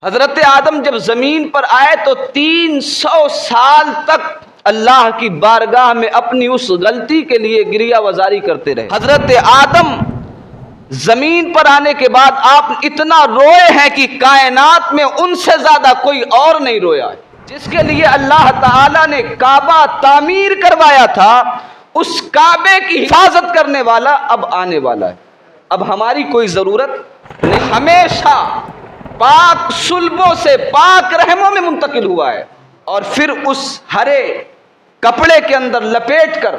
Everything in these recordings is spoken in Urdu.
حضرت آدم جب زمین پر آئے تو 300 سال تک اللہ کی بارگاہ میں اپنی اس غلطی کے لیے گریہ وزاری کرتے رہے۔ حضرت آدم زمین پر آنے کے بعد آپ اتنا روئے ہیں کہ کائنات میں ان سے زیادہ کوئی اور نہیں رویا ہے۔ جس کے لیے اللہ تعالیٰ نے کعبہ تعمیر کروایا تھا، اس کعبے کی حفاظت کرنے والا اب آنے والا ہے۔ اب ہماری کوئی ضرورت نہیں، ہمیشہ پاک صلبوں سے پاک رحموں میں منتقل ہوا ہے، اور پھر اس ہرے کپڑے کے اندر لپیٹ کر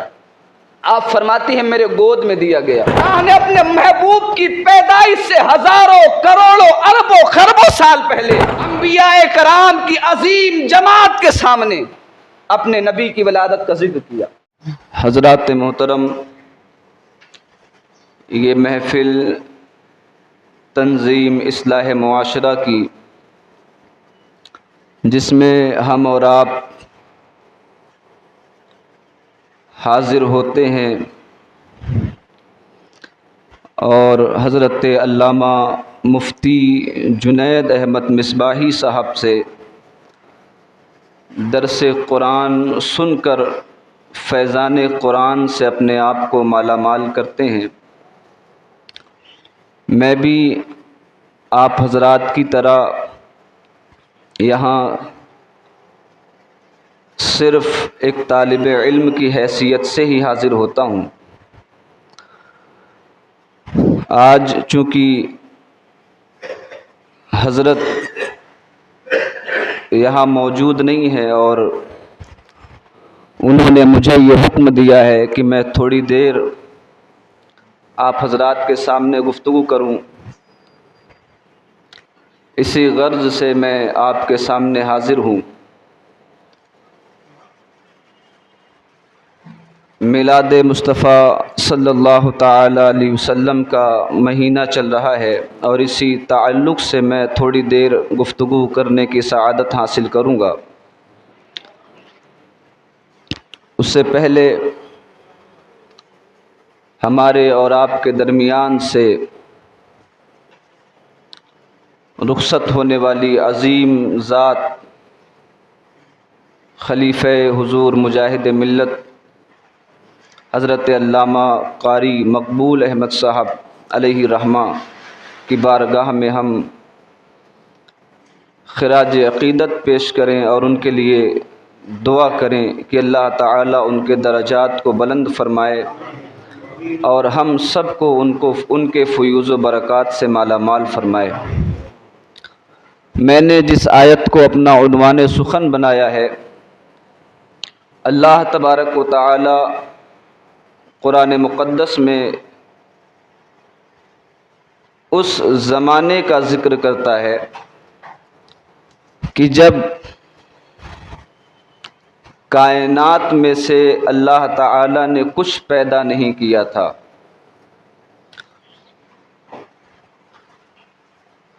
آپ فرماتی ہیں میرے گود میں دیا گیا۔ اللہ نے اپنے محبوب کی پیدائش سے ہزاروں کروڑوں اربوں خربوں سال پہلے انبیاء کرام کی عظیم جماعت کے سامنے اپنے نبی کی ولادت کا ذکر کیا۔ حضرات محترم، یہ محفل تنظیم اصلاح معاشرہ کی، جس میں ہم اور آپ حاضر ہوتے ہیں، اور حضرت علامہ مفتی جنید احمد مصباحی صاحب سے درس قرآن سن کر فیضان قرآن سے اپنے آپ کو مالا مال کرتے ہیں، میں بھی آپ حضرات کی طرح یہاں صرف ایک طالب علم کی حیثیت سے ہی حاضر ہوتا ہوں۔ آج چونکہ حضرت یہاں موجود نہیں ہے اور انہوں نے مجھے یہ حکم دیا ہے کہ میں تھوڑی دیر آپ حضرات کے سامنے گفتگو کروں، اسی غرض سے میں آپ کے سامنے حاضر ہوں۔ میلاد مصطفیٰ صلی اللہ تعالی علیہ وسلم کا مہینہ چل رہا ہے، اور اسی تعلق سے میں تھوڑی دیر گفتگو کرنے کی سعادت حاصل کروں گا۔ اس سے پہلے ہمارے اور آپ کے درمیان سے رخصت ہونے والی عظیم ذات خلیفہ حضور مجاہد ملت حضرت علامہ قاری مقبول احمد صاحب علیہ رحمہ کی بارگاہ میں ہم خراج عقیدت پیش کریں اور ان کے لیے دعا کریں کہ اللہ تعالیٰ ان کے درجات کو بلند فرمائے اور ہم سب کو ان کے فیوز و برکات سے مالا مال فرمائے۔ میں نے جس آیت کو اپنا عنوان سخن بنایا ہے، اللہ تبارک و تعالی قرآن مقدس میں اس زمانے کا ذکر کرتا ہے کہ جب کائنات میں سے اللہ تعالی نے کچھ پیدا نہیں کیا تھا۔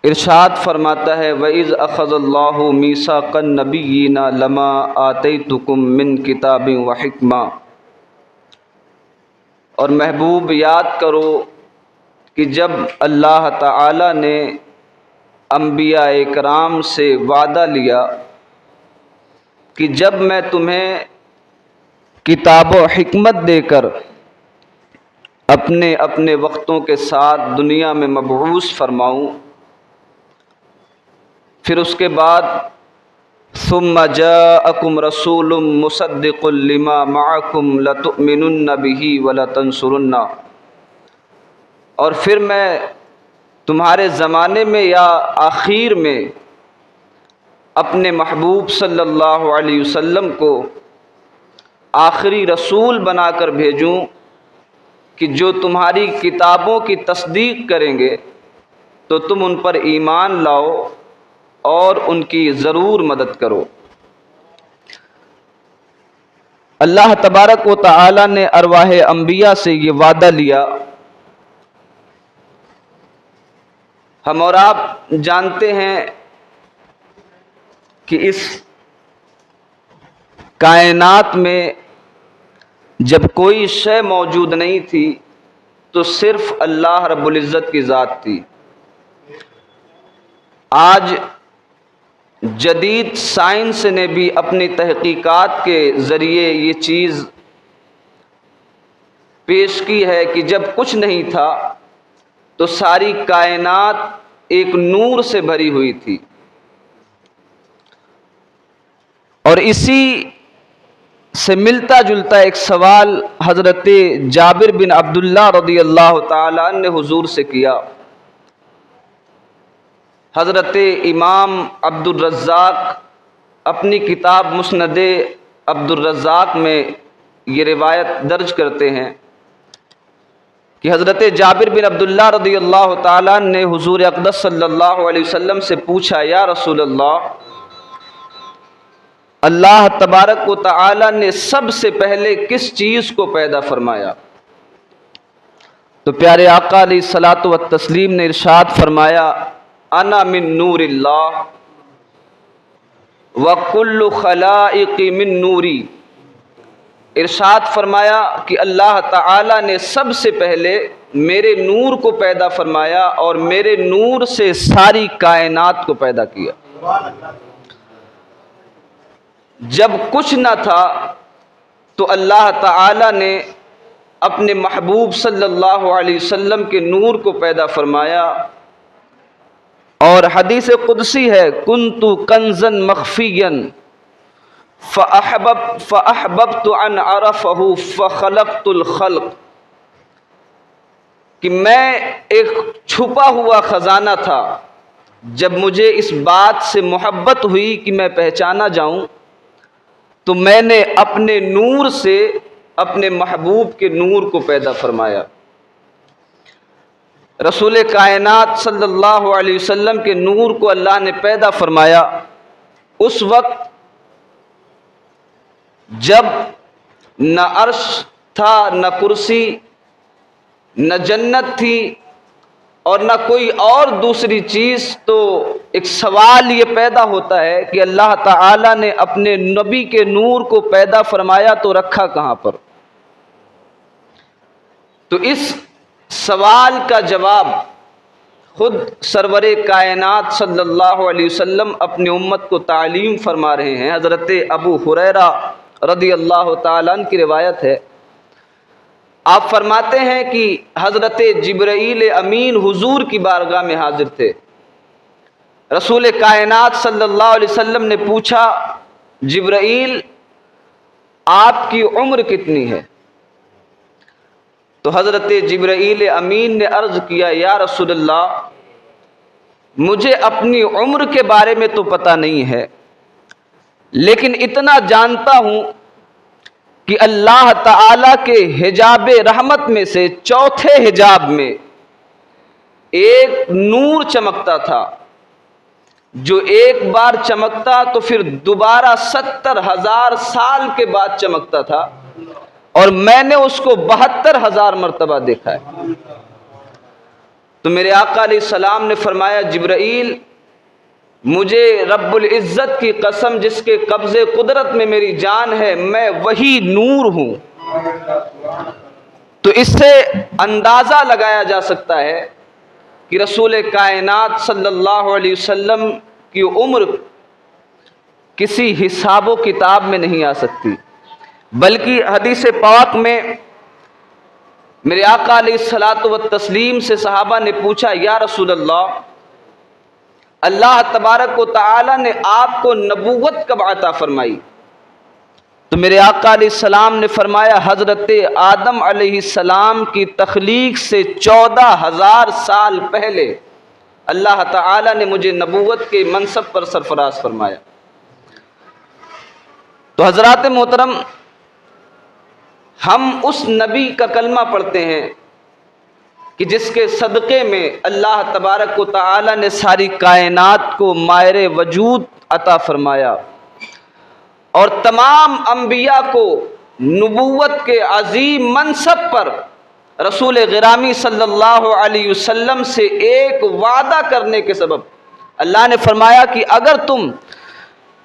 ارشاد فرماتا ہے وَإِذْ أَخَذَ اللَّهُ مِيثَاقَ النَّبِيِّينَ لَمَا آتَيْتُكُم مِّن كِتَابٍ وَحِكْمَةٍ، اور محبوب یاد کرو کہ جب اللہ تعالی نے انبیاء کرام سے وعدہ لیا کہ جب میں تمہیں کتاب و حکمت دے کر اپنے اپنے وقتوں کے ساتھ دنیا میں مبعوث فرماؤں، پھر اس کے بعد ثم جاءکم رسول مصدق لما معکم لتؤمنن به ولتنصرن، اور پھر میں تمہارے زمانے میں یا آخر میں اپنے محبوب صلی اللہ علیہ وسلم کو آخری رسول بنا کر بھیجوں کہ جو تمہاری کتابوں کی تصدیق کریں گے تو تم ان پر ایمان لاؤ اور ان کی ضرور مدد کرو۔ اللہ تبارک و تعالی نے ارواح انبیاء سے یہ وعدہ لیا۔ ہم اور آپ جانتے ہیں کہ اس کائنات میں جب کوئی شے موجود نہیں تھی تو صرف اللہ رب العزت کی ذات تھی۔ آج جدید سائنس نے بھی اپنی تحقیقات کے ذریعے یہ چیز پیش کی ہے کہ جب کچھ نہیں تھا تو ساری کائنات ایک نور سے بھری ہوئی تھی، اور اسی سے ملتا جلتا ایک سوال حضرت جابر بن عبداللہ رضی اللہ تعالیٰ عنہ نے حضور سے کیا۔ حضرت امام عبد الرزاق اپنی کتاب مسند عبد الرزاق میں یہ روایت درج کرتے ہیں کہ حضرت جابر بن عبداللہ رضی اللہ تعالیٰ عنہ نے حضور اقدس صلی اللہ علیہ وسلم سے پوچھا، یا رسول اللہ، اللہ تبارک و تعالی نے سب سے پہلے کس چیز کو پیدا فرمایا؟ تو پیارے آقا علیہ الصلوۃ والتسلیم نے ارشاد فرمایا، انا من نور اللہ وکل خلائق من نوری۔ ارشاد فرمایا کہ اللہ تعالی نے سب سے پہلے میرے نور کو پیدا فرمایا اور میرے نور سے ساری کائنات کو پیدا کیا۔ جب کچھ نہ تھا تو اللہ تعالی نے اپنے محبوب صلی اللہ علیہ وسلم کے نور کو پیدا فرمایا، اور حدیث قدسی ہے، کنت کنزا مخفیا فاحببت ان عرفه فخلقت الخلق، کہ میں ایک چھپا ہوا خزانہ تھا، جب مجھے اس بات سے محبت ہوئی کہ میں پہچانا جاؤں تو میں نے اپنے نور سے اپنے محبوب کے نور کو پیدا فرمایا۔ رسول کائنات صلی اللہ علیہ وسلم کے نور کو اللہ نے پیدا فرمایا اس وقت جب نہ عرش تھا، نہ کرسی، نہ جنت تھی اور نہ کوئی اور دوسری چیز۔ تو ایک سوال یہ پیدا ہوتا ہے کہ اللہ تعالی نے اپنے نبی کے نور کو پیدا فرمایا تو رکھا کہاں پر؟ تو اس سوال کا جواب خود سرور کائنات صلی اللہ علیہ وسلم اپنی امت کو تعلیم فرما رہے ہیں۔ حضرت ابو ہریرہ رضی اللہ تعالیٰ عنہ کی روایت ہے، آپ فرماتے ہیں کہ حضرت جبرائیل امین حضور کی بارگاہ میں حاضر تھے۔ رسول کائنات صلی اللہ علیہ وسلم نے پوچھا، جبرائیل آپ کی عمر کتنی ہے؟ تو حضرت جبرائیل امین نے عرض کیا، یا رسول اللہ، مجھے اپنی عمر کے بارے میں تو پتہ نہیں ہے، لیکن اتنا جانتا ہوں کہ اللہ تعالی کے حجاب رحمت میں سے چوتھے حجاب میں ایک نور چمکتا تھا، جو ایک بار چمکتا تو پھر دوبارہ 70,000 سال کے بعد چمکتا تھا، اور میں نے اس کو 72,000 مرتبہ دیکھا ہے۔ تو میرے آقا علیہ السلام نے فرمایا، جبرائیل، مجھے رب العزت کی قسم جس کے قبضے قدرت میں میری جان ہے، میں وہی نور ہوں۔ تو اس سے اندازہ لگایا جا سکتا ہے کہ رسول کائنات صلی اللہ علیہ وسلم کی عمر کسی حساب و کتاب میں نہیں آ سکتی، بلکہ حدیث پاک میں میرے آقا علیہ الصلوۃ والتسلیم سے صحابہ نے پوچھا، یا رسول اللہ، اللہ تبارک و تعالی نے آپ کو نبوت کب عطا فرمائی؟ تو میرے آقا علیہ السلام نے فرمایا، حضرت آدم علیہ السلام کی تخلیق سے 14,000 سال پہلے اللہ تعالی نے مجھے نبوت کے منصب پر سرفراز فرمایا۔ تو حضرات محترم، ہم اس نبی کا کلمہ پڑھتے ہیں کہ جس کے صدقے میں اللہ تبارک و تعالی نے ساری کائنات کو مائر وجود عطا فرمایا، اور تمام انبیاء کو نبوت کے عظیم منصب پر رسول گرامی صلی اللہ علیہ وسلم سے ایک وعدہ کرنے کے سبب اللہ نے فرمایا کہ اگر تم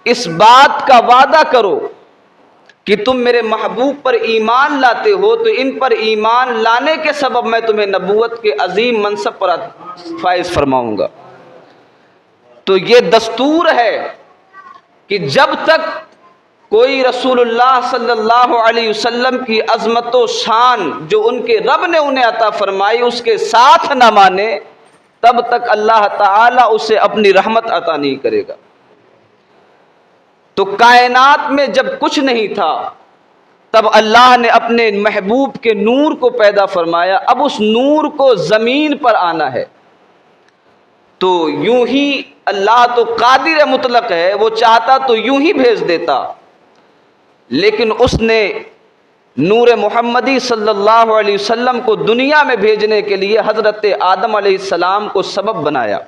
اس بات کا وعدہ کرو کہ تم میرے محبوب پر ایمان لاتے ہو تو ان پر ایمان لانے کے سبب میں تمہیں نبوت کے عظیم منصب پر فائز فرماؤں گا۔ تو یہ دستور ہے کہ جب تک کوئی رسول اللہ صلی اللہ علیہ وسلم کی عظمت و شان جو ان کے رب نے انہیں عطا فرمائی اس کے ساتھ نہ مانے، تب تک اللہ تعالیٰ اسے اپنی رحمت عطا نہیں کرے گا۔ تو کائنات میں جب کچھ نہیں تھا تب اللہ نے اپنے محبوب کے نور کو پیدا فرمایا، اب اس نور کو زمین پر آنا ہے۔ تو یوں ہی اللہ تو قادر مطلق ہے، وہ چاہتا تو یوں ہی بھیج دیتا، لیکن اس نے نور محمدی صلی اللہ علیہ وسلم کو دنیا میں بھیجنے کے لیے حضرت آدم علیہ السلام کو سبب بنایا۔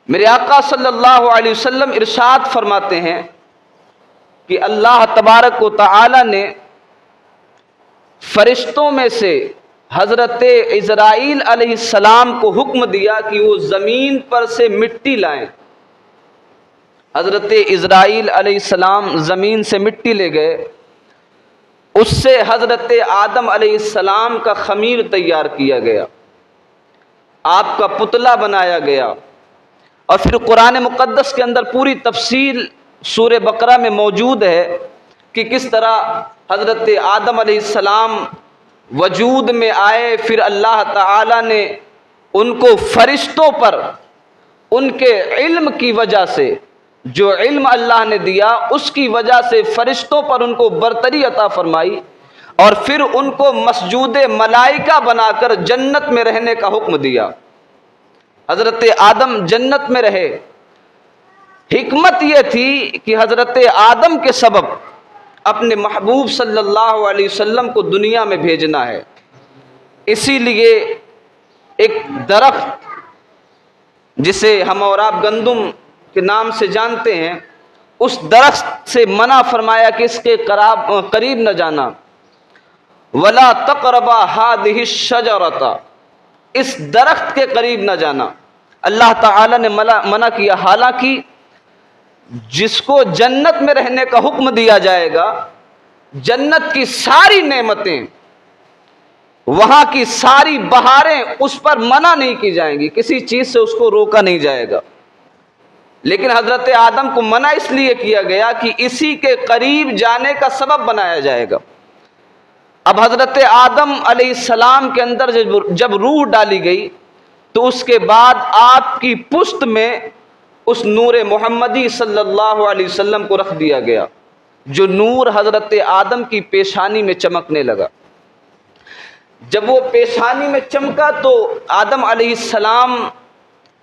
میرے آقا صلی اللہ علیہ وسلم ارشاد فرماتے ہیں کہ اللہ تبارک و تعالی نے فرشتوں میں سے حضرت عزرائیل علیہ السلام کو حکم دیا کہ وہ زمین پر سے مٹی لائیں۔ حضرت عزرائیل علیہ السلام زمین سے مٹی لے گئے، اس سے حضرت آدم علیہ السلام کا خمیر تیار کیا گیا، آپ کا پتلا بنایا گیا، اور پھر قرآن مقدس کے اندر پوری تفصیل سورہ بقرہ میں موجود ہے کہ کس طرح حضرت آدم علیہ السلام وجود میں آئے، پھر اللہ تعالی نے ان کو فرشتوں پر ان کے علم کی وجہ سے، جو علم اللہ نے دیا اس کی وجہ سے فرشتوں پر ان کو برتری عطا فرمائی، اور پھر ان کو مسجود ملائکہ بنا کر جنت میں رہنے کا حکم دیا۔ حضرت آدم جنت میں رہے، حکمت یہ تھی کہ حضرت آدم کے سبب اپنے محبوب صلی اللہ علیہ وسلم کو دنیا میں بھیجنا ہے۔ اسی لیے ایک درخت جسے ہم اور آپ گندم کے نام سے جانتے ہیں، اس درخت سے منع فرمایا کہ اس کے قریب نہ جانا، وَلَا تَقْرَبَا هَٰذِهِ الشَّجَرَةَ، اس درخت کے قریب نہ جانا اللہ تعالی نے منع کیا۔ حالانکہ جس کو جنت میں رہنے کا حکم دیا جائے گا، جنت کی ساری نعمتیں، وہاں کی ساری بہاریں اس پر منع نہیں کی جائیں گی، کسی چیز سے اس کو روکا نہیں جائے گا، لیکن حضرت آدم کو منع اس لیے کیا گیا کہ اسی کے قریب جانے کا سبب بنایا جائے گا۔ اب حضرت آدم علیہ السلام کے اندر جب روح ڈالی گئی تو اس کے بعد آپ کی پشت میں اس نور محمدی صلی اللہ علیہ وسلم کو رکھ دیا گیا، جو نور حضرت آدم کی پیشانی میں چمکنے لگا۔ جب وہ پیشانی میں چمکا تو آدم علیہ السلام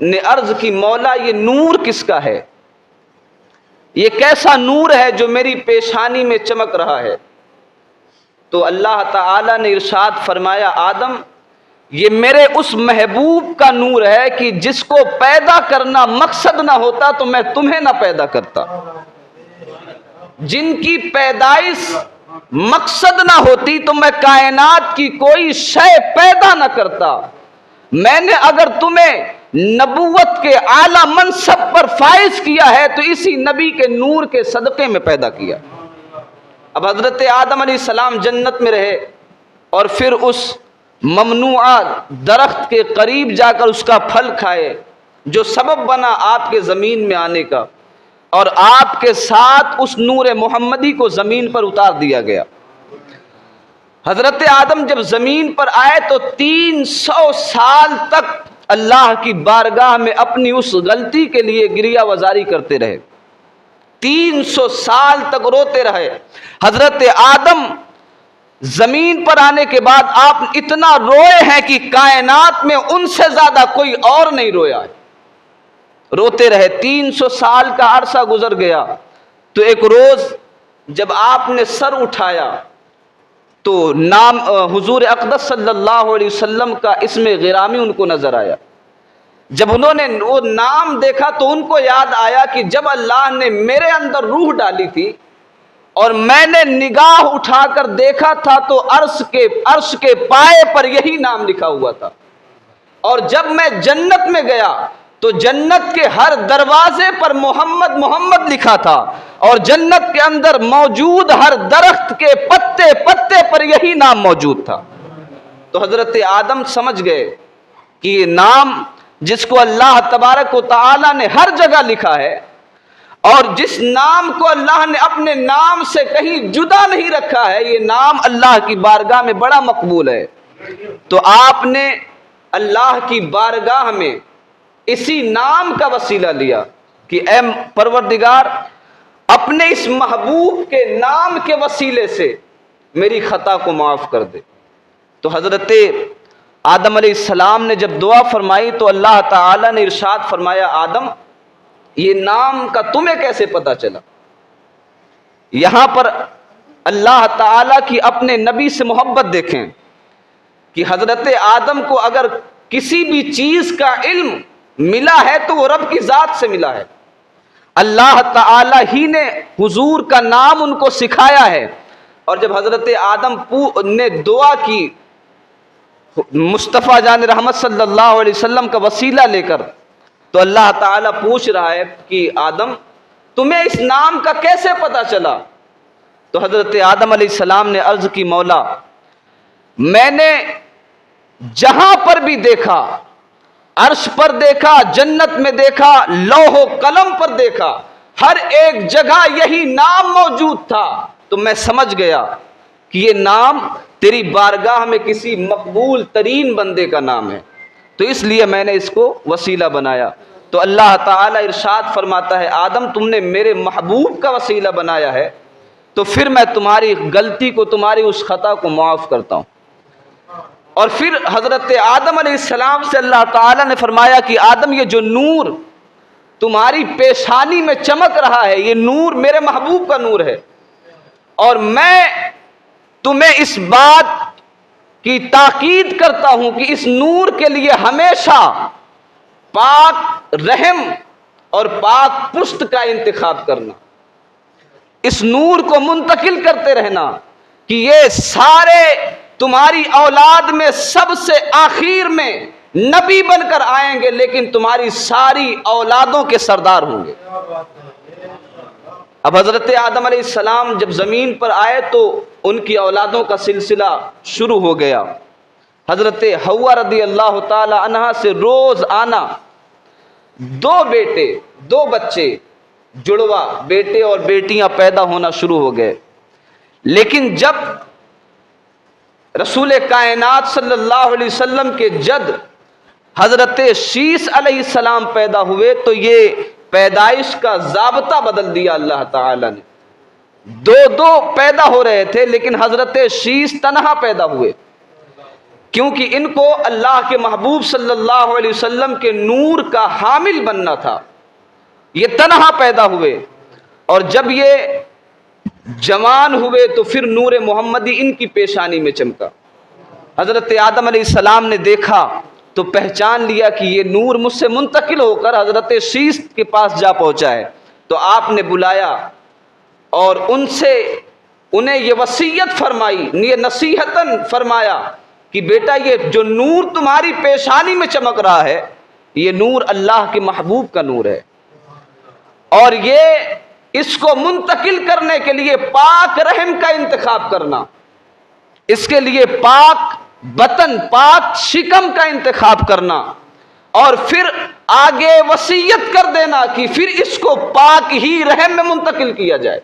نے عرض کی، مولا یہ نور کس کا ہے؟ یہ کیسا نور ہے جو میری پیشانی میں چمک رہا ہے؟ تو اللہ تعالی نے ارشاد فرمایا، آدم یہ میرے اس محبوب کا نور ہے کہ جس کو پیدا کرنا مقصد نہ ہوتا تو میں تمہیں نہ پیدا کرتا، جن کی پیدائش مقصد نہ ہوتی تو میں کائنات کی کوئی شے پیدا نہ کرتا۔ میں نے اگر تمہیں نبوت کے اعلیٰ منصب پر فائز کیا ہے تو اسی نبی کے نور کے صدقے میں پیدا کیا۔ اب حضرت آدم علیہ السلام جنت میں رہے اور پھر اس ممنوعہ درخت کے قریب جا کر اس کا پھل کھائے، جو سبب بنا آپ کے زمین میں آنے کا، اور آپ کے ساتھ اس نور محمدی کو زمین پر اتار دیا گیا۔ حضرت آدم جب زمین پر آئے تو 300 سال تک اللہ کی بارگاہ میں اپنی اس غلطی کے لیے گریہ وزاری کرتے رہے، 300 سال تک روتے رہے۔ حضرت آدم زمین پر آنے کے بعد آپ اتنا روئے ہیں کہ کائنات میں ان سے زیادہ کوئی اور نہیں رویا ہے، روتے رہے۔ 300 سال کا عرصہ گزر گیا تو ایک روز جب آپ نے سر اٹھایا تو نام حضور اقدس صلی اللہ علیہ وسلم کا اسم غرامی ان کو نظر آیا۔ جب انہوں نے وہ نام دیکھا تو ان کو یاد آیا کہ جب اللہ نے میرے اندر روح ڈالی تھی اور میں نے نگاہ اٹھا کر دیکھا تھا تو عرش کے پائے پر یہی نام لکھا ہوا تھا، اور جب میں جنت میں گیا تو جنت کے ہر دروازے پر محمد محمد لکھا تھا، اور جنت کے اندر موجود ہر درخت کے پتے پتے پر یہی نام موجود تھا۔ تو حضرت آدم سمجھ گئے کہ یہ نام جس کو اللہ تبارک و تعالی نے ہر جگہ لکھا ہے، اور جس نام کو اللہ نے اپنے نام سے کہیں جدا نہیں رکھا ہے، یہ نام اللہ کی بارگاہ میں بڑا مقبول ہے۔ تو آپ نے اللہ کی بارگاہ میں اسی نام کا وسیلہ لیا کہ اے پروردگار، اپنے اس محبوب کے نام کے وسیلے سے میری خطا کو معاف کر دے۔ تو حضرت آدم علیہ السلام نے جب دعا فرمائی تو اللہ تعالی نے ارشاد فرمایا، آدم یہ نام کا تمہیں کیسے پتا چلا؟ یہاں پر اللہ تعالی کی اپنے نبی سے محبت دیکھیں کہ حضرت آدم کو اگر کسی بھی چیز کا علم ملا ہے تو وہ رب کی ذات سے ملا ہے۔ اللہ تعالی ہی نے حضور کا نام ان کو سکھایا ہے۔ اور جب حضرت آدم نے دعا کی مصطفیٰ جان رحمت صلی اللہ علیہ وسلم کا وسیلہ لے کر، تو اللہ تعالیٰ پوچھ رہا ہے کہ آدم تمہیں اس نام کا کیسے پتا چلا؟ تو حضرت آدم علیہ السلام نے عرض کی، مولا میں نے جہاں پر بھی دیکھا، عرش پر دیکھا، جنت میں دیکھا، لوح و قلم پر دیکھا، ہر ایک جگہ یہی نام موجود تھا، تو میں سمجھ گیا کہ یہ نام تیری بارگاہ میں کسی مقبول ترین بندے کا نام ہے، تو اس لیے میں نے اس کو وسیلہ بنایا۔ تو اللہ تعالیٰ ارشاد فرماتا ہے، آدم تم نے میرے محبوب کا وسیلہ بنایا ہے تو پھر میں تمہاری غلطی کو، تمہاری اس خطا کو معاف کرتا ہوں۔ اور پھر حضرت آدم علیہ السلام سے اللہ تعالیٰ نے فرمایا کہ آدم یہ جو نور تمہاری پیشانی میں چمک رہا ہے، یہ نور میرے محبوب کا نور ہے، اور میں تمہیں اس بات کی تاکید کرتا ہوں کہ اس نور کے لیے ہمیشہ پاک رحم اور پاک پشت کا انتخاب کرنا، اس نور کو منتقل کرتے رہنا کہ یہ سارے تمہاری اولاد میں سب سے آخر میں نبی بن کر آئیں گے، لیکن تمہاری ساری اولادوں کے سردار ہوں گے۔ اب حضرت آدم علیہ السلام جب زمین پر آئے تو ان کی اولادوں کا سلسلہ شروع ہو گیا۔ حضرت حوا رضی اللہ تعالی عنہا سے روز آنا 2 بیٹے 2 بچے جڑوا بیٹے اور بیٹیاں پیدا ہونا شروع ہو گئے، لیکن جب رسول کائنات صلی اللہ علیہ وسلم کے جد حضرت شیس علیہ السلام پیدا ہوئے تو یہ پیدائش کا ضابطہ بدل دیا اللہ تعالی نے۔ 2 پیدا ہو رہے تھے، لیکن حضرت شیس تنہا پیدا ہوئے، کیونکہ ان کو اللہ کے محبوب صلی اللہ علیہ وسلم کے نور کا حامل بننا تھا۔ یہ تنہا پیدا ہوئے، اور جب یہ جوان ہوئے تو پھر نور محمدی ان کی پیشانی میں چمکا۔ حضرت آدم علیہ السلام نے دیکھا تو پہچان لیا کہ یہ نور مجھ سے منتقل ہو کر حضرت شیس کے پاس جا پہنچا ہے، تو آپ نے بلایا اور انہیں یہ وصیت فرمائی، یہ نصیحتاً فرمایا کہ بیٹا یہ جو نور تمہاری پیشانی میں چمک رہا ہے، یہ نور اللہ کے محبوب کا نور ہے، اور یہ اس کو منتقل کرنے کے لیے پاک رحم کا انتخاب کرنا، اس کے لیے پاک بطن پاک شکم کا انتخاب کرنا، اور پھر آگے وصیت کر دینا کہ پھر اس کو پاک ہی رحم میں منتقل کیا جائے۔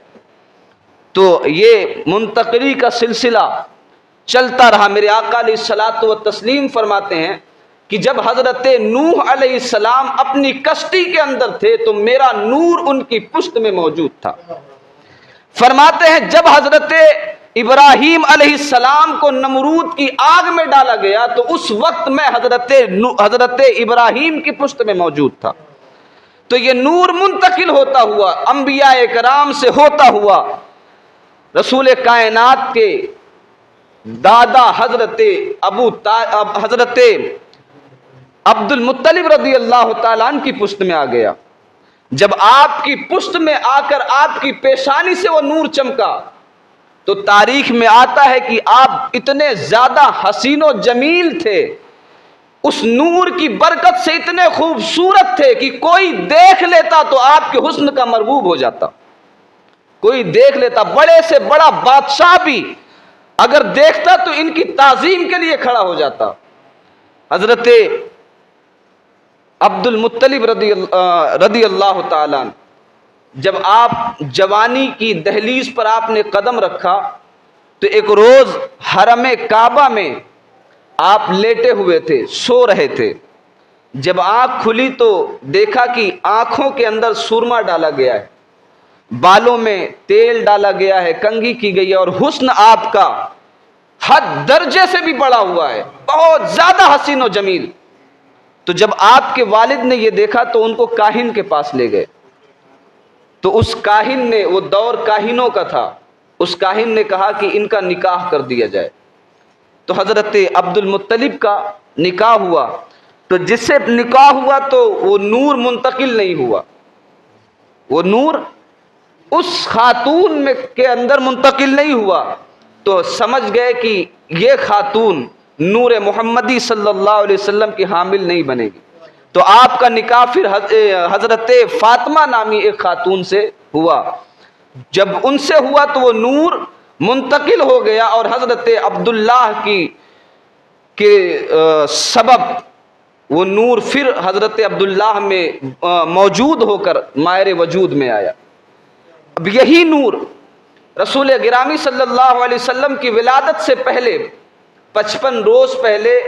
تو یہ منتقلی کا سلسلہ چلتا رہا۔ میرے آقا علیہ الصلوۃ والتسلیم فرماتے ہیں کہ جب حضرت نوح علیہ السلام اپنی کشتی کے اندر تھے تو میرا نور ان کی پشت میں موجود تھا۔ فرماتے ہیں جب حضرت ابراہیم علیہ السلام کو نمرود کی آگ میں ڈالا گیا تو اس وقت میں حضرت ابراہیم کی پشت میں موجود تھا۔ تو یہ نور منتقل ہوتا ہوا انبیاء کرام سے ہوتا ہوا رسول کائنات کے دادا حضرت عبد المطلب رضی اللہ تعالیٰ عنہ کی پشت میں آ گیا۔ جب آپ کی پشت میں آ کر آپ کی پیشانی سے وہ نور چمکا تو تاریخ میں آتا ہے کہ آپ اتنے زیادہ حسین و جمیل تھے، اس نور کی برکت سے اتنے خوبصورت تھے کہ کوئی دیکھ لیتا تو آپ کے حسن کا مرغوب ہو جاتا۔ کوئی دیکھ لیتا، بڑے سے بڑا بادشاہ بھی اگر دیکھتا تو ان کی تعظیم کے لیے کھڑا ہو جاتا۔ حضرت عبد المطلب رضی اللہ تعالیٰ عنہ جب آپ جوانی کی دہلیز پر آپ نے قدم رکھا تو ایک روز حرم کعبہ میں آپ لیٹے ہوئے تھے، سو رہے تھے۔ جب آنکھ کھلی تو دیکھا کہ آنکھوں کے اندر سرما ڈالا گیا ہے، بالوں میں تیل ڈالا گیا ہے، کنگھی کی گئی ہے، اور حسن آپ کا حد درجے سے بھی بڑا ہوا ہے، بہت زیادہ حسین و جمیل۔ تو جب آپ کے والد نے یہ دیکھا تو ان کو کاہن کے پاس لے گئے، تو اس کاہن نے، وہ دور کاہنوں کا تھا، اس کاہن نے کہا کہ ان کا نکاح کر دیا جائے۔ تو حضرت عبد المطلب کا نکاح ہوا، تو جس سے نکاح ہوا تو وہ نور منتقل نہیں ہوا، وہ نور اس خاتون میں کے اندر منتقل نہیں ہوا، تو سمجھ گئے کہ یہ خاتون نور محمدی صلی اللہ علیہ وسلم کی حامل نہیں بنے گی۔ تو آپ کا نکاح پھر حضرت فاطمہ نامی ایک خاتون سے ہوا۔ جب ان سے ہوا تو وہ نور منتقل ہو گیا، اور حضرت عبداللہ کے سبب وہ نور پھر حضرت عبداللہ میں موجود ہو کر مائر وجود میں آیا۔ اب یہی نور رسول گرامی صلی اللہ علیہ وسلم کی ولادت سے پہلے 55 روز پہلے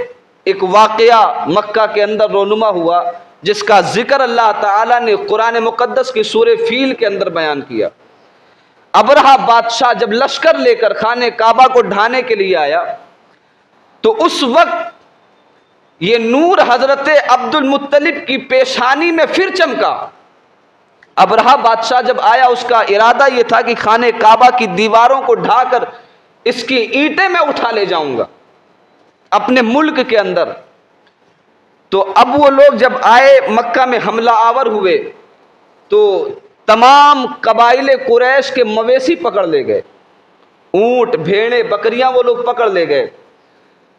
ایک واقعہ مکہ کے اندر رونما ہوا، جس کا ذکر اللہ تعالیٰ نے قرآن مقدس کی سورہ فیل کے اندر بیان کیا۔ ابرہہ بادشاہ جب لشکر لے کر خانہ کعبہ کو ڈھانے کے لیے آیا تو اس وقت یہ نور حضرت عبد المطلب کی پیشانی میں پھر چمکا۔ ابرہہ بادشاہ جب آیا، اس کا ارادہ یہ تھا کہ خانہ کعبہ کی دیواروں کو ڈھا کر اس کی اینٹیں میں اٹھا لے جاؤں گا اپنے ملک کے اندر۔ تو اب وہ لوگ جب آئے مکہ میں حملہ آور ہوئے تو تمام قبائل قریش کے مویشی پکڑ لے گئے، اونٹ، بھیڑیں، بکریاں وہ لوگ پکڑ لے گئے۔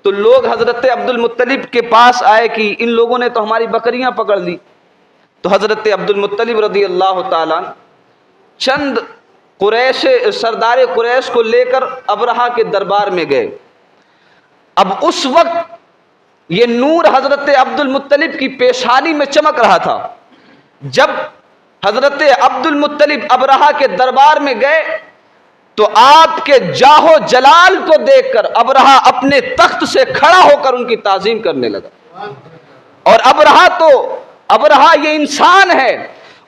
تو لوگ حضرت عبد المطلب کے پاس آئے کہ ان لوگوں نے تو ہماری بکریاں پکڑ لی۔ تو حضرت عبد المطلب رضی اللہ تعالیٰ چند سردار قریش کو لے کر ابرہہ کے دربار میں گئے۔ اب اس وقت یہ نور حضرت عبد المطلب کی پیشانی میں چمک رہا تھا۔ جب حضرت عبد المطلب ابرہہ کے دربار میں گئے تو آپ کے جاہ و جلال کو دیکھ کر ابرہہ اپنے تخت سے کھڑا ہو کر ان کی تعظیم کرنے لگا۔ اور ابرہہ یہ انسان ہے،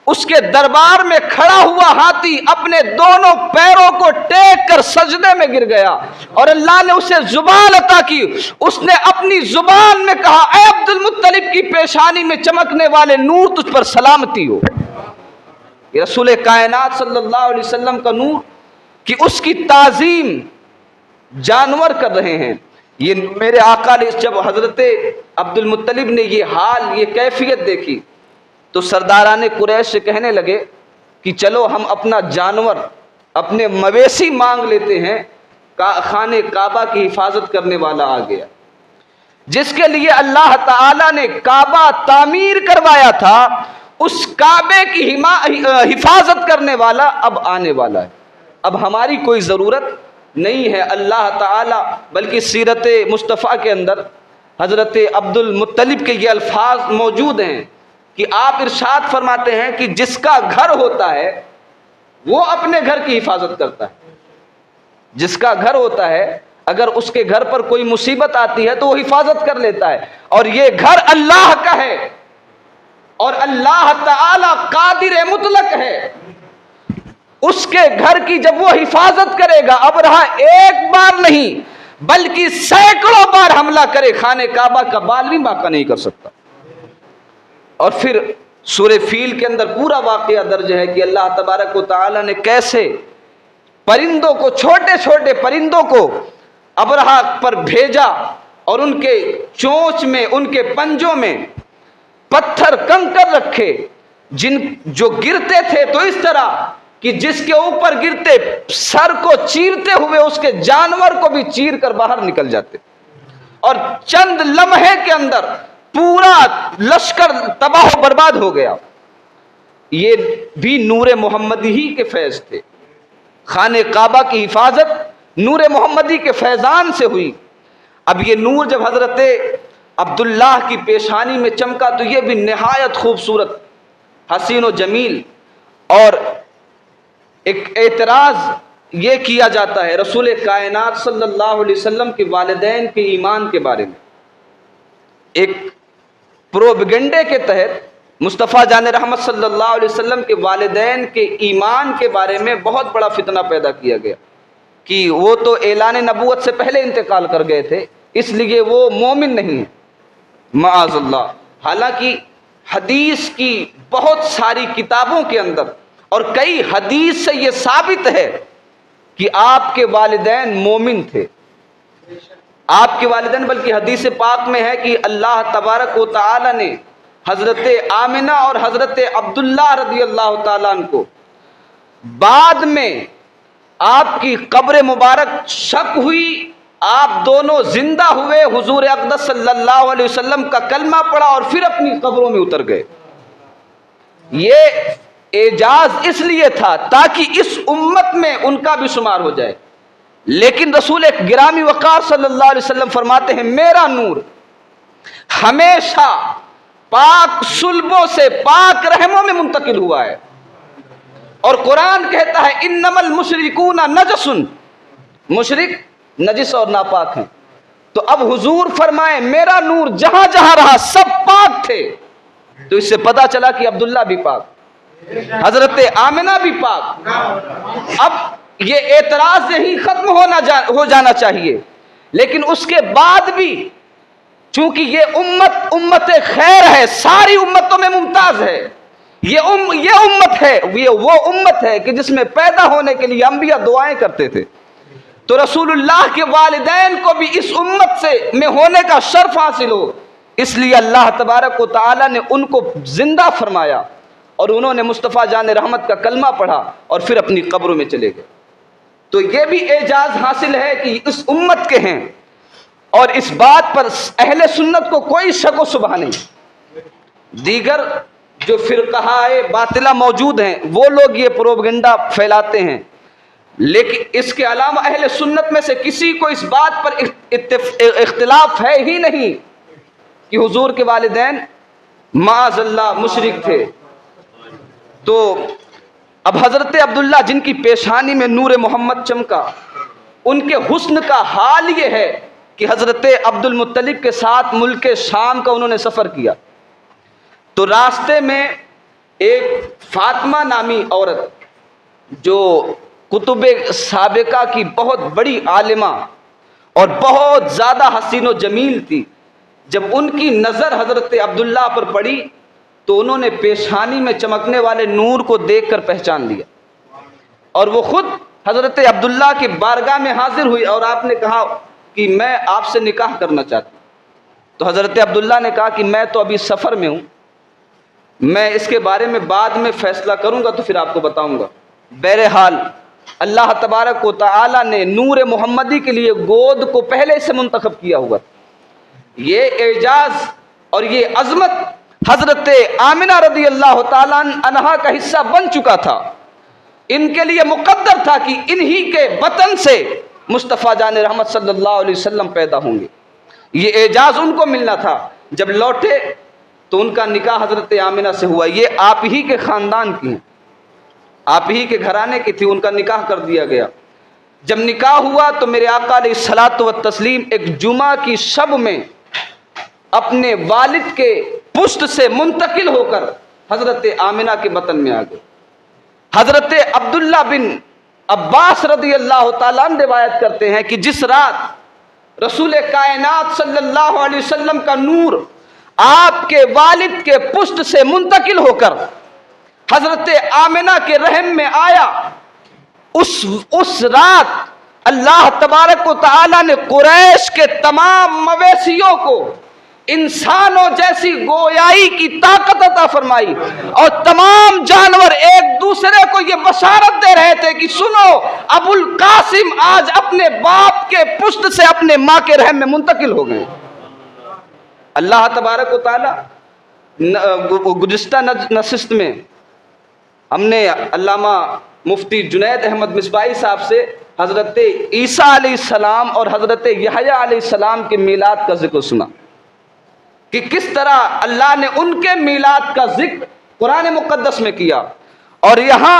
اس کے دربار میں کھڑا ہوا ہاتھی اپنے دونوں پیروں کو ٹیک کر سجدے میں گر گیا، اور اللہ نے اسے زبان عطا کی۔ اس نے اپنی زبان میں کہا، اے عبد المطلب کی پیشانی میں چمکنے والے نور، تجھ پر سلامتی ہو۔ یہ رسول کائنات صلی اللہ علیہ وسلم کا نور کہ اس کی تعظیم جانور کر رہے ہیں۔ یہ میرے آقا نے جب حضرت عبد المطلب نے یہ حال، یہ کیفیت دیکھی تو سرداران قریش سے کہنے لگے کہ چلو ہم اپنا جانور، اپنے مویشی مانگ لیتے ہیں، خانہ کعبہ کی حفاظت کرنے والا آ گیا، جس کے لیے اللہ تعالیٰ نے کعبہ تعمیر کروایا تھا، اس کعبے کی حفاظت کرنے والا اب آنے والا ہے۔ اب ہماری کوئی ضرورت نہیں ہے، اللہ تعالیٰ، بلکہ سیرت مصطفیٰ کے اندر حضرت عبد المطلب کے یہ الفاظ موجود ہیں کہ آپ ارشاد فرماتے ہیں کہ جس کا گھر ہوتا ہے وہ اپنے گھر کی حفاظت کرتا ہے، جس کا گھر ہوتا ہے اگر اس کے گھر پر کوئی مصیبت آتی ہے تو وہ حفاظت کر لیتا ہے، اور یہ گھر اللہ کا ہے، اور اللہ تعالی قادر مطلق ہے۔ اس کے گھر کی جب وہ حفاظت کرے گا، ابرہہ ایک بار نہیں بلکہ سینکڑوں بار حملہ کرے، خانہ کعبہ کا بال بھی باقی نہیں کر سکتا۔ اور پھر سورہ فیل کے اندر پورا واقعہ درج ہے کہ اللہ تبارک و تعالی نے کیسے پرندوں کو، چھوٹے چھوٹے پرندوں کو ابرہہ پر بھیجا، اور ان کے چونچ میں، ان کے پنجوں میں پتھر کنکر رکھے، جو گرتے تھے تو اس طرح کہ جس کے اوپر گرتے سر کو چیرتے ہوئے اس کے جانور کو بھی چیر کر باہر نکل جاتے، اور چند لمحے کے اندر پورا لشکر تباہ و برباد ہو گیا۔ یہ بھی نور محمدی ہی کے فیض تھے۔ خانہ کعبہ کی حفاظت نور محمدی کے فیضان سے ہوئی۔ اب یہ نور جب حضرت عبداللہ کی پیشانی میں چمکا تو یہ بھی نہایت خوبصورت، حسین و جمیل، اور ایک اعتراض یہ کیا جاتا ہے رسول کائنات صلی اللہ علیہ وسلم کے والدین کے ایمان کے بارے میں، ایک پروپیگنڈے کے تحت مصطفیٰ جان رحمت صلی اللہ علیہ وسلم کے والدین کے ایمان کے بارے میں بہت بڑا فتنہ پیدا کیا گیا کہ وہ تو اعلان نبوت سے پہلے انتقال کر گئے تھے، اس لیے وہ مومن نہیں ہیں معاذ اللہ۔ حالانکہ حدیث کی بہت ساری کتابوں کے اندر اور کئی حدیث سے یہ ثابت ہے کہ آپ کے والدین مومن تھے، آپ کے والدین، بلکہ حدیث پاک میں ہے کہ اللہ تبارک و تعالی نے حضرت آمنہ اور حضرت عبداللہ رضی اللہ تعالیٰ عنہ کو بعد میں آپ کی قبر مبارک شک ہوئی، آپ دونوں زندہ ہوئے، حضور اقدس صلی اللہ علیہ وسلم کا کلمہ پڑھا اور پھر اپنی قبروں میں اتر گئے۔ یہ اعجاز اس لیے تھا تاکہ اس امت میں ان کا بھی شمار ہو جائے، لیکن رسول گرامی وقار صلی اللہ علیہ وسلم فرماتے ہیں میرا نور ہمیشہ پاک صلبوں سے پاک رحموں میں منتقل ہوا ہے، اور قرآن کہتا ہے انما المشرکون نجس، مشرک نجس اور ناپاک ہیں۔ تو اب حضور فرمائے میرا نور جہاں جہاں رہا سب پاک تھے، تو اس سے پتہ چلا کہ عبداللہ بھی پاک، حضرت آمنہ بھی پاک۔ اب یہ اعتراض یہی ختم ہو جانا چاہیے، لیکن اس کے بعد بھی چونکہ یہ امت خیر ہے، ساری امتوں میں ممتاز ہے، یہ امت ہے، یہ وہ امت ہے کہ جس میں پیدا ہونے کے لیے انبیاء دعائیں کرتے تھے، تو رسول اللہ کے والدین کو بھی اس امت میں ہونے کا شرف حاصل ہو، اس لیے اللہ تبارک و تعالی نے ان کو زندہ فرمایا اور انہوں نے مصطفیٰ جان رحمت کا کلمہ پڑھا اور پھر اپنی قبروں میں چلے گئے۔ تو یہ بھی اعجاز حاصل ہے کہ اس امت کے ہیں، اور اس بات پر اہل سنت کو کوئی شک و شبہ نہیں۔ دیگر جو فرقہ باطلہ موجود ہیں وہ لوگ یہ پروپیگنڈا پھیلاتے ہیں، لیکن اس کے علاوہ اہل سنت میں سے کسی کو اس بات پر اختلاف ہے ہی نہیں کہ حضور کے والدین معاذ اللہ مشرک تھے۔ تو اب حضرت عبداللہ جن کی پیشانی میں نور محمد چمکا، ان کے حسن کا حال یہ ہے کہ حضرت عبد المطلب کے ساتھ ملک شام کا انہوں نے سفر کیا، تو راستے میں ایک فاطمہ نامی عورت جو کتب سابقہ کی بہت بڑی عالمہ اور بہت زیادہ حسین و جمیل تھی، جب ان کی نظر حضرت عبداللہ پر پڑی تو انہوں نے پیشانی میں چمکنے والے نور کو دیکھ کر پہچان لیا، اور وہ خود حضرت عبداللہ کی بارگاہ میں حاضر ہوئی اور آپ نے کہا کہ میں آپ سے نکاح کرنا چاہتی ہوں۔ تو حضرت عبداللہ نے کہا کہ میں تو ابھی سفر میں ہوں، میں اس کے بارے میں بعد میں فیصلہ کروں گا تو پھر آپ کو بتاؤں گا۔ بہرحال اللہ تبارک و تعالی نے نور محمدی کے لیے گود کو پہلے سے منتخب کیا ہوا، یہ اعجاز اور یہ عظمت حضرت آمنہ رضی اللہ تعالیٰ عنہا کا حصہ بن چکا تھا، ان کے لیے مقدر تھا کہ انہی کے بطن سے مصطفیٰ جان رحمت صلی اللہ علیہ وسلم پیدا ہوں گے، یہ اعجاز ان کو ملنا تھا۔ جب لوٹے تو ان کا نکاح حضرت آمنہ سے ہوا، یہ آپ ہی کے خاندان کی ہیں، آپ ہی کے گھرانے کی تھی، ان کا نکاح کر دیا گیا۔ جب نکاح ہوا تو میرے آقا علیہ الصلوۃ والتسلیم ایک جمعہ کی شب میں اپنے والد کے پشت سے منتقل ہو کر حضرت آمنہ کے بطن میں آ گئے۔ حضرت عبداللہ بن عباس رضی اللہ تعالیٰ عنہ روایت کرتے ہیں کہ جس رات رسول کائنات صلی اللہ علیہ وسلم کا نور آپ کے والد کے پشت سے منتقل ہو کر حضرت آمنہ کے رحم میں آیا، اس رات اللہ تبارک و تعالیٰ نے قریش کے تمام مویشیوں کو انسانوں جیسی گویائی کی طاقت عطا فرمائی، اور تمام جانور ایک دوسرے کو یہ بشارت دے رہے تھے کہ سنو ابو القاسم آج اپنے باپ کے پشت سے اپنے ماں کے رحم میں منتقل ہو گئے۔ اللہ تبارک و تعالی گزشتہ نشست میں ہم نے علامہ مفتی جنید احمد مصباحی صاحب سے حضرت عیسیٰ علیہ السلام اور حضرت یحییٰ علیہ السلام کے میلاد کا ذکر سنا کہ کس طرح اللہ نے ان کے میلاد کا ذکر قرآن مقدس میں کیا، اور یہاں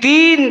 3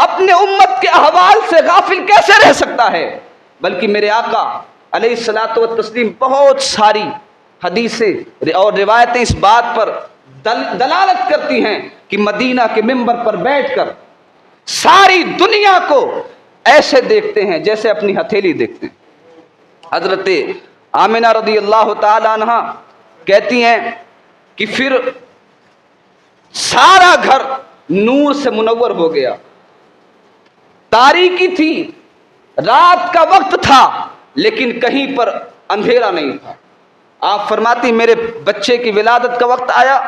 اپنے امت کے احوال سے غافل کیسے رہ سکتا ہے؟ بلکہ میرے آقا علیہ الصلوۃ والتسلیم بہت ساری حدیثیں اور روایتیں اس بات پر دلالت کرتی ہیں کہ مدینہ کے منبر پر بیٹھ کر ساری دنیا کو ایسے دیکھتے ہیں جیسے اپنی ہتھیلی دیکھتے ہیں۔ حضرت آمنہ رضی اللہ تعالی عنہ کہتی ہیں کہ پھر سارا گھر نور سے منور ہو گیا، تاریکی تھی، رات کا وقت تھا لیکن کہیں پر اندھیرا نہیں تھا۔ آپ فرماتی میرے بچے کی ولادت کا وقت آیا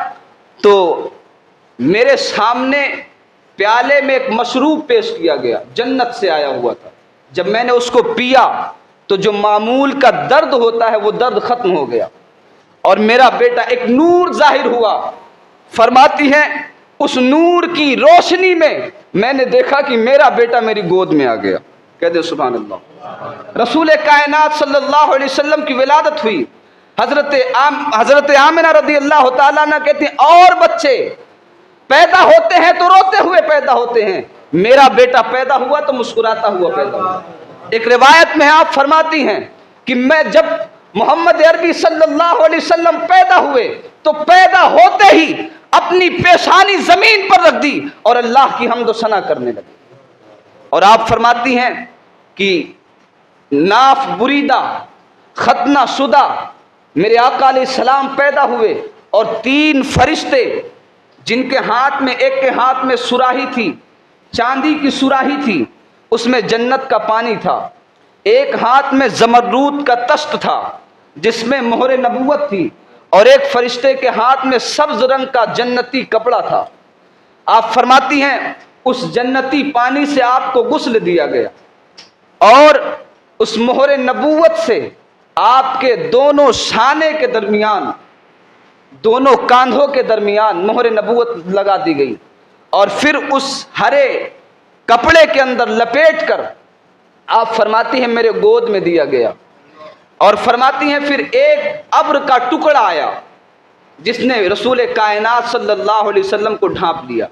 تو میرے سامنے پیالے میں ایک مشروب پیش کیا گیا، جنت سے آیا ہوا تھا۔ جب میں نے اس کو پیا تو جو معمول کا درد ہوتا ہے وہ درد ختم ہو گیا اور میرا بیٹا ایک نور ظاہر ہوا۔ فرماتی ہیں اس نور کی روشنی میں نے دیکھا کہ میرا بیٹا میری گود میں آ گیا۔ کہہ دے سبحان اللہ۔ رسول کائنات صلی اللہ علیہ وسلم کی ولادت ہوئی۔ حضرت آمنہ رضی اللہ تعالیٰ عنہ کہتے ہیں اور بچے پیدا ہوتے ہیں تو روتے ہوئے پیدا ہوتے ہیں، میرا بیٹا پیدا ہوا تو مسکراتا ہوا پیدا ہوا۔ ایک روایت میں آپ فرماتی ہیں کہ میں جب محمد عربی صلی اللہ علیہ وسلم پیدا ہوئے تو پیدا ہوتے ہی اپنی پیشانی زمین پر رکھ دی اور اللہ کی حمد و ثنا کرنے لگے۔ اور آپ فرماتی ہیں کہ ناف بریدہ ختنہ شدہ میرے آقا علیہ السلام پیدا ہوئے اور 3 فرشتے جن کے ہاتھ میں، ایک کے ہاتھ میں سراہی تھی، چاندی کی سراہی تھی، اس میں جنت کا پانی تھا، ایک ہاتھ میں زمرود کا تشت تھا جس میں مہر نبوت تھی، اور ایک فرشتے کے ہاتھ میں سبز رنگ کا جنتی کپڑا تھا۔ آپ فرماتی ہیں اس جنتی پانی سے آپ کو غسل دیا گیا اور اس مہر نبوت سے آپ کے دونوں شانے کے درمیان، دونوں کاندھوں کے درمیان مہر نبوت لگا دی گئی اور پھر اس ہرے کپڑے کے اندر لپیٹ کر آپ فرماتی ہیں میرے گود میں دیا گیا۔ اور فرماتی ہیں پھر ایک ابر کا ٹکڑا آیا جس نے رسول کائنات صلی اللہ علیہ وسلم کو ڈھانپ لیا۔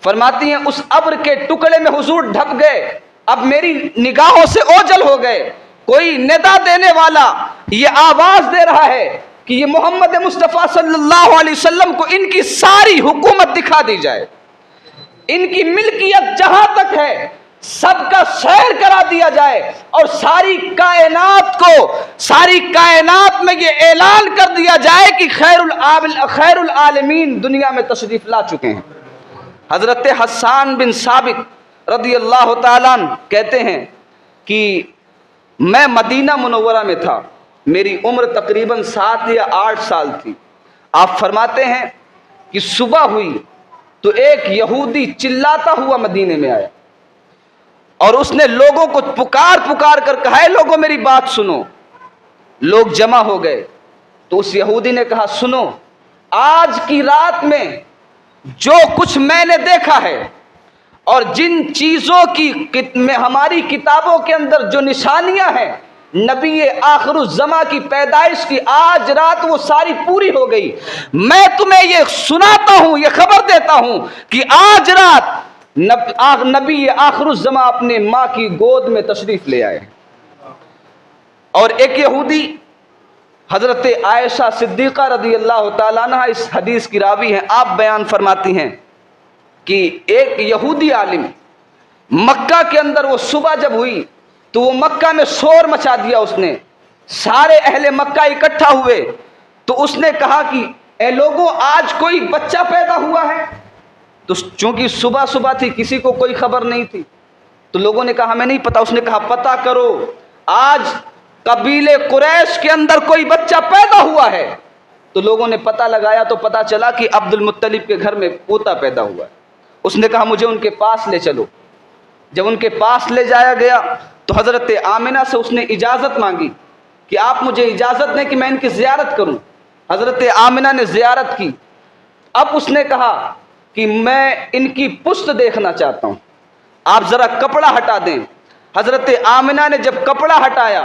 فرماتی ہیں اس ابر کے ٹکڑے میں حضور ڈھک گئے، اب میری نگاہوں سے اوجل ہو گئے۔ کوئی ندا دینے والا یہ آواز دے رہا ہے کہ یہ محمد مصطفیٰ صلی اللہ علیہ وسلم کو ان کی ساری حکومت دکھا دی جائے، ان کی ملکیت جہاں تک ہے سب کا سیر کرا دیا جائے اور ساری کائنات میں یہ اعلان کر دیا جائے کہ خیر العالمین دنیا میں تشریف لا چکے ہیں۔ حضرت حسان بن ثابت رضی اللہ تعالیٰ عنہ کہتے ہیں کہ میں مدینہ منورہ میں تھا، میری عمر تقریباً 7 یا 8 سال تھی۔ آپ فرماتے ہیں کہ صبح ہوئی تو ایک یہودی چلاتا ہوا مدینے میں آیا اور اس نے لوگوں کو پکار کر کہا ہے لوگوں میری بات سنو۔ لوگ جمع ہو گئے تو اس یہودی نے کہا سنو، آج کی رات میں جو کچھ میں نے دیکھا ہے اور جن چیزوں کی ہماری کتابوں کے اندر جو نشانیاں ہیں نبی آخر الزماں کی پیدائش کی، آج رات وہ ساری پوری ہو گئی۔ میں تمہیں یہ سناتا ہوں، یہ خبر دیتا ہوں کہ آج رات نبی آخر الزماں اپنے ماں کی گود میں تشریف لے آئے۔ اور ایک یہودی حضرت عائشہ صدیقہ رضی اللہ تعالیٰ عنہ اس حدیث کی راوی ہیں، آپ بیان فرماتی ہیں کہ ایک یہودی عالم مکہ کے اندر وہ صبح جب ہوئی تو وہ مکہ میں شور مچا دیا، اس نے سارے اہل مکہ اکٹھا ہوئے تو اس نے کہا کہ اے لوگوں آج کوئی بچہ پیدا ہوا ہے؟ تو چونکہ صبح تھی کسی کو کوئی خبر نہیں تھی تو لوگوں نے کہا ہمیں نہیں پتا۔ اس نے کہا پتہ کرو، آج قبیلے قریش کے اندر کوئی بچہ پیدا ہوا ہے۔ تو لوگوں نے پتہ لگایا تو پتہ چلا کہ عبد المطلب کے گھر میں پوتا پیدا ہوا ہے۔ اس نے کہا مجھے ان کے پاس لے چلو۔ جب ان کے پاس لے جایا گیا تو حضرت آمنہ سے اس نے اجازت مانگی کہ آپ مجھے اجازت دیں کہ میں ان کی زیارت کروں۔ حضرت آمنہ نے زیارت کی۔ اب اس نے کہا کہ میں ان کی پشت دیکھنا چاہتا ہوں، آپ ذرا کپڑا ہٹا دیں۔ حضرت آمنہ نے جب کپڑا ہٹایا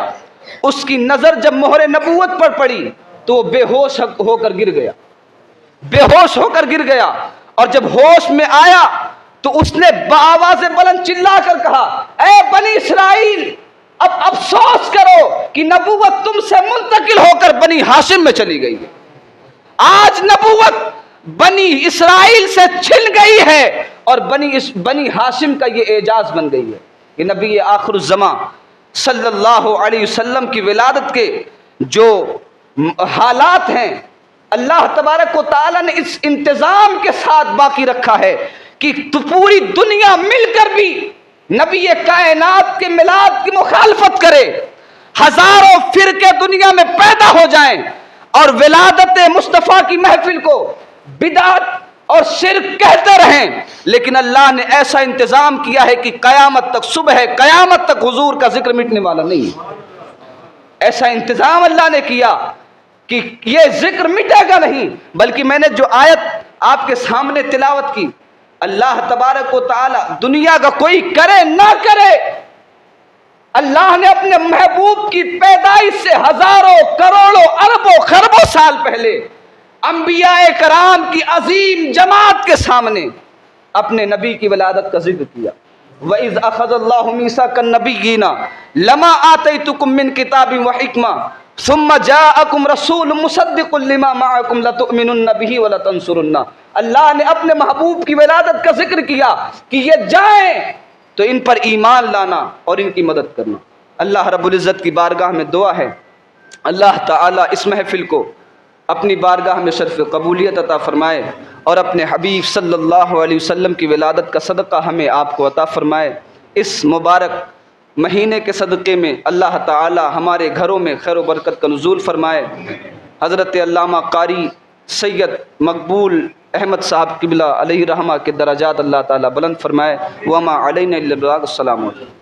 اس کی نظر جب مہر نبوت پر پڑی تو وہ بے ہوش ہو کر گر گیا، اور جب ہوش میں آیا تو اس نے بآواز بلند چلا کر کہا اے بنی اسرائیل اب افسوس کرو کہ نبوت تم سے منتقل ہو کر بنی ہاشم میں چلی گئی ہے. آج نبوت بنی اسرائیل سے چھن گئی ہے اور بنی ہاشم کا یہ اعجاز بن گئی ہے. یہ نبی آخر الزماں صلی اللہ علیہ وسلم کی ولادت کے جو حالات ہیں اللہ تبارک و تعالیٰ نے اس انتظام کے ساتھ باقی رکھا ہے کہ تو پوری دنیا مل کر بھی نبی کائنات کے میلاد کی مخالفت کرے, ہزاروں فرقے دنیا میں پیدا ہو جائیں اور ولادت مصطفیٰ کی محفل کو بدعت اور شرک کہتے رہیں, لیکن اللہ نے ایسا انتظام کیا ہے کہ قیامت تک, صبح قیامت تک حضور کا ذکر مٹنے والا نہیں ہے. ایسا انتظام اللہ نے کیا کہ یہ ذکر مٹے گا نہیں. بلکہ میں نے جو آیت آپ کے سامنے تلاوت کی, اللہ تبارک و تعالی دنیا کا کوئی کرے نہ کرے, اللہ نے اپنے محبوب کی پیدائش سے ہزاروں کروڑوں اربوں خربوں سال پہلے انبیاء کرام کی عظیم جماعت کے سامنے اپنے نبی کی ولادت کا ذکر کیا. وَإِذْ أَخَذَ اللَّهُ مِيثَاقَ النَّبِيِّينَ لَمَا آتَيْتُكُم مِّن كِتَابٍ وَحِكْمَةٍ ثُمَّ جَاءَكُمْ رَسُولٌ مُصَدِّقٌ لِّمَا مَعَكُمْ لَتُؤْمِنُنَّ بِهِ وَلَتَنصُرُنَّهُ. اللہ نے اپنے محبوب کی ولادت کا ذکر کیا کہ یہ جائیں تو ان پر ایمان لانا اور ان کی مدد کرنا. اللہ رب العزت کی بارگاہ میں دعا ہے اللہ تعالیٰ اس محفل کو اپنی بارگاہ میں شرف قبولیت عطا فرمائے اور اپنے حبیب صلی اللہ علیہ وسلم کی ولادت کا صدقہ ہمیں آپ کو عطا فرمائے. اس مبارک مہینے کے صدقے میں اللہ تعالی ہمارے گھروں میں خیر و برکت کا نزول فرمائے. حضرت علامہ قاری سید مقبول احمد صاحب قبلہ علیہ رحمہ کے درجات اللہ تعالی بلند فرمائے. وما علینا الا البلاغ. السلام علیکم.